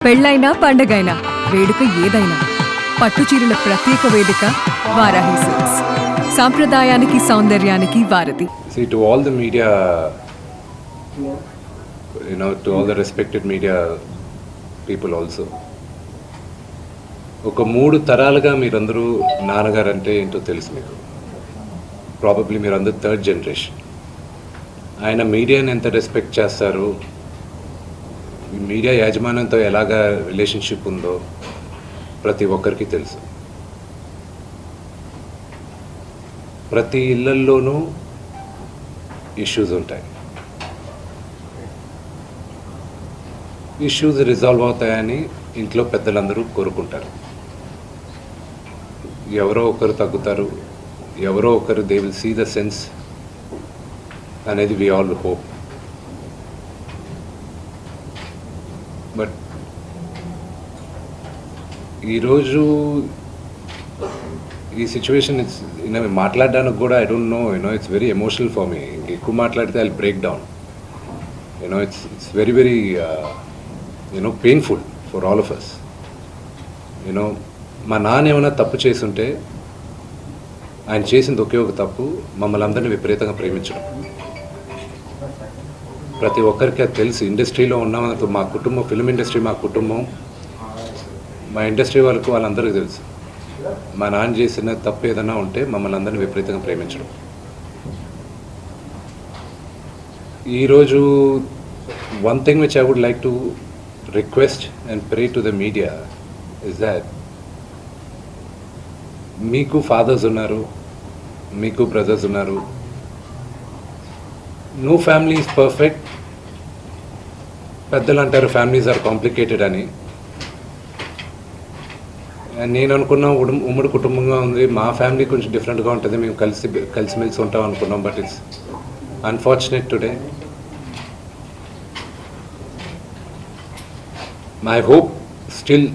పెళ్ళైనా పండగైనా వేడుక ఏదైనా పట్టుచీరల ప్రత్యేక వేదిక వారాహి సిల్క్స్. సాంప్రదాయానికి సౌందర్యానికి వారధి. See, to all the media, to all the respected media people also. ఒక 3 తరాలుగా మీరందరూ నాన్నగారు అంటే ఏంటో తెలుసు మీకు. ప్రాబబ్లీ మీరందరూ 3rd జనరేషన్. ఆయన మీడియాని ఎంత రెస్పెక్ట్ చేస్తారు, మీడియా యాజమాన్యంతో ఎలాగా రిలేషన్షిప్ ఉందో ప్రతి ఒక్కరికి తెలుసు. ప్రతి ఇళ్లల్లోనూ ఇష్యూస్ ఉంటాయి. ఇష్యూస్ రిజాల్వ్ అవుతాయని ఇంట్లో పెద్దలందరూ కోరుకుంటారు. ఎవరో ఒకరు తగ్గుతారు, ఎవరో ఒకరు they will see the sense అనేది వి ఆల్ హోప్. బట్ ఈరోజు ఈ సిచ్యువేషన్ మాట్లాడడానికి కూడా I don't know, it's very emotional for me. ఎక్కువ మాట్లాడితే I break down. It's very very painful for all of us. మా నాన్న ఏమైనా తప్పు చేస్తుంటే ఆయన చేసింది ఒకే ఒక తప్పు, మమ్మల్ని అందరినీ విపరీతంగా ప్రేమించడం. ప్రతి ఒక్కరికి అది తెలుసు. ఇండస్ట్రీలో ఉన్నామంత మా కుటుంబం, ఫిల్మ్ ఇండస్ట్రీ మా కుటుంబం, మా ఇండస్ట్రీ వాళ్ళకు వాళ్ళందరికీ తెలుసు. మా నాన్న చేసిన తప్పు ఏదైనా ఉంటే మమ్మల్ని అందరినీ విపరీతంగా ప్రేమించడం. ఈరోజు one thing which I would like to request and pray to the media is that మీకు ఫాదర్స్ ఉన్నారు, మీకు బ్రదర్స్ ఉన్నారు. No family is perfect. పెద్దలు అంటారు ఫ్యామిలీస్ ఆర్ కాంప్లికేటెడ్ అని. నేను అనుకున్నా ఉమ్మడి కుటుంబంగా ఉంది, మా ఫ్యామిలీ కొంచెం డిఫరెంట్గా ఉంటుంది, మేము కలిసిమెలిసి ఉంటాం అనుకున్నాం. But it's unfortunate today. My hope still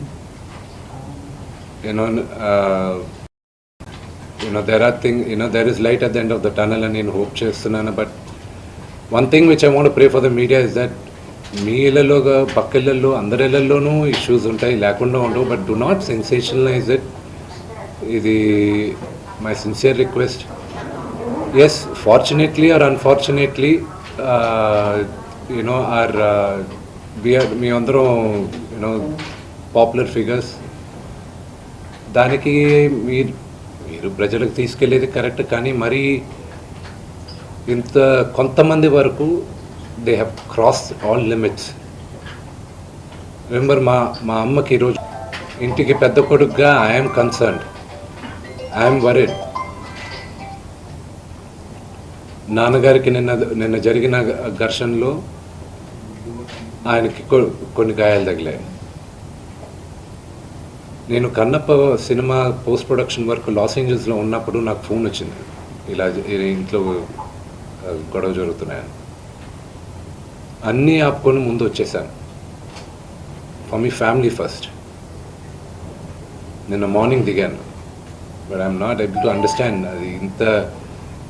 there is light at the end of the tunnel అని నేను హోప్ చేస్తున్నాను. But one thing which I want pray for the media is that మీ ఇళ్లలోగా పక్క ఇళ్లలో అందరి ఇళ్లలోనూ ఇష్యూస్ ఉంటాయి, లేకుండా ఉండవు. But do not sensationalize it. ఇది my sincere request. Yes, fortunately or unfortunately మీ అందరం పాపులర్ ఫిగర్స్. దానికి మీరు ప్రజలకు తీసుకెళ్ళేది కరెక్ట్, కానీ మరి ఇంత కొంతమంది వరకు they have cross all limits. Remember, మా అమ్మకి ఈరోజు ఇంటికి పెద్ద కొడుకుగా ఐఎమ్ కన్సర్న్డ్, ఐఎమ్ వరీడ్. నాన్నగారికి నిన్న జరిగిన ఘర్షణలో ఆయనకి కొన్ని గాయాలు తగిలాయి. నేను Kannappa cinema post production work Los ఏంజల్స్లో ఉన్నప్పుడు నాకు ఫోన్ వచ్చింది, ఇలా ఇంట్లో గొడవ జరుగుతున్నాయని. అన్నీ ఆపుకొని ముందు వచ్చేసాను. For me family first. నిన్న మార్నింగ్ దిగాను. But I'm not able to understand అది ఇంత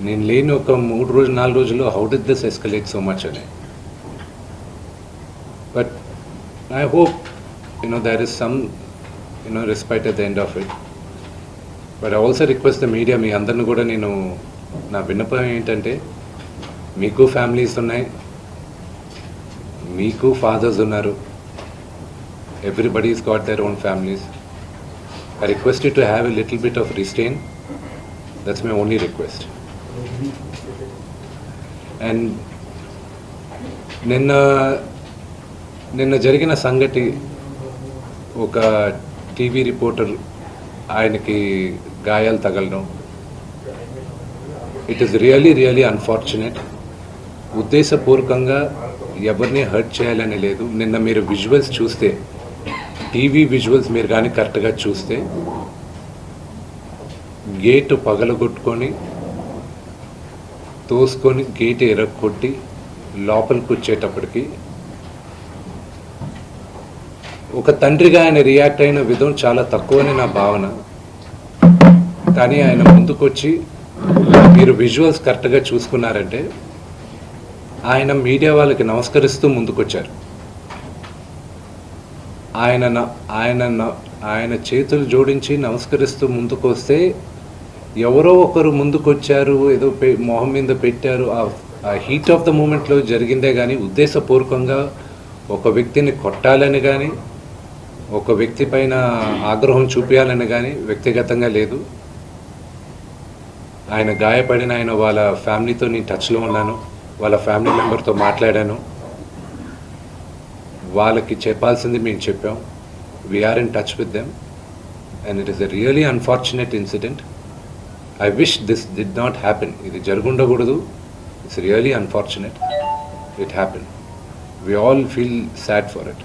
నేను లేని ఒక 4 రోజుల్లో how did this escalate so much అని. But I hope there is some respite at the end of it. But I also request the media, మీ అందరిని కూడా నేను నా విన్నపం ఏంటంటే, మీకు ఫ్యామిలీస్ ఉన్నాయి, మీకు ఫాదర్స్ ఉన్నారు, everybody's got their own families. I request you to have a little bit of restraint. That's my only request. And నిన్న జరిగిన సంగతి, ఒక టీవీ రిపోర్టర్ ఆయనకి గాయాలు తగలడం, ఇట్ ఈస్ రియలీ అన్ఫార్చునేట్. ఉద్దేశపూర్వకంగా ఎవరిని హర్ట్ చేయాలని లేదు. నిన్న మీరు విజువల్స్ చూస్తే, టీవీ విజువల్స్ మీరు కానీ కరెక్ట్గా చూస్తే, గేటు పగలగొట్టుకొని తోసుకొని గేటు ఎరగొట్టి లోపలికి వచ్చేటప్పటికి ఒక తండ్రిగా ఆయన రియాక్ట్ అయిన విధం చాలా తక్కువని నా భావన. కానీ ఆయన ముందుకొచ్చి మీరు విజువల్స్ కరెక్ట్గా చూసుకున్నారంటే ఆయన మీడియా వాళ్ళకి నమస్కరిస్తూ ముందుకొచ్చారు. ఆయన చేతులు జోడించి నమస్కరిస్తూ ముందుకు వస్తే ఎవరో ఒకరు ముందుకొచ్చారు, ఏదో మొహం మీద పెట్టారు. ఆ హీట్ ఆఫ్ ద మూమెంట్లో జరిగిందే కానీ ఉద్దేశపూర్వకంగా ఒక వ్యక్తిని కొట్టాలని కానీ ఒక వ్యక్తి పైన ఆగ్రహం చూపించాలని కానీ వ్యక్తిగతంగా లేదు. ఆయన గాయపడిన వాళ్ళ ఫ్యామిలీతో నేను టచ్లో ఉన్నాను, వాళ్ళ ఫ్యామిలీ మెంబర్తో మాట్లాడాను. వాళ్ళకి చెప్పాల్సింది మేము చెప్పాం. We are in touch with them and it is a really unfortunate incident. I wish this did not happen. ఇది జరుగుండకూడదు. It's really unfortunate. It happen. We all feel sad for it.